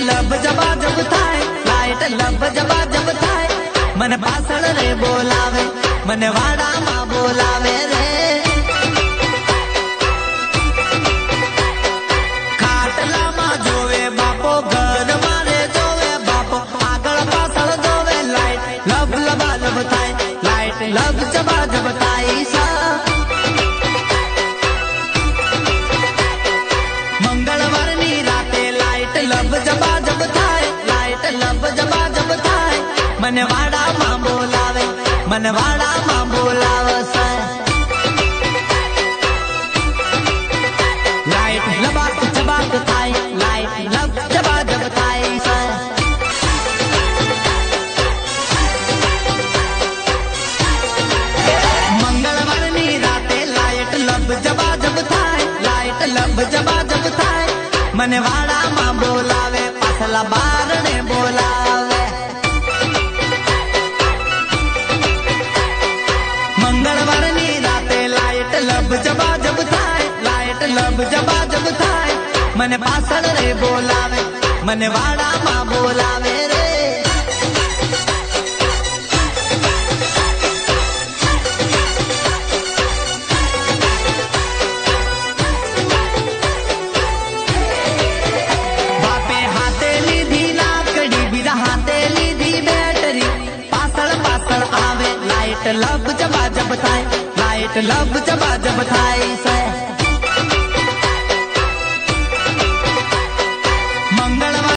लब जबा जब थाय लाइट लब जबा जब थाय मन पासळ रे बोलावे मन वाड़ा मां बोलावे रे खाटला मां जोवे बापो घर मारे जोवे बापो आगळ पासळ जोवे लाइट लब लबा लब थाय लाइट लब जबा जब थाय सा मंगळवारनी राते लाइट लब जबा जब थाय लाइट लब जबा जब थाय मन वाड़ा मां बोलावे मन वाड़ा मां बोलावस लाइट लबा जबा थाय लाइट लब जबा जब थाय मंगळवारनी राते लाइट लब जबा जब थाय लाइट लब जबा जब थाय मन वाड़ा मां बोलावे पासला बारणे बोलावे मंगळवारनी राते लाइट लब जबा जब थाय लाइट लब जबा जब थाय मन पासळ रे बोलावे मन वाड़ा मां बोलावे रे बापे हाथे लीधी लाकड़ी बीजा हाथे लीधी बैटरी पासळ पासळ आवे लाइट लब जबा जब थाय लाइट लब जबा जब थाय से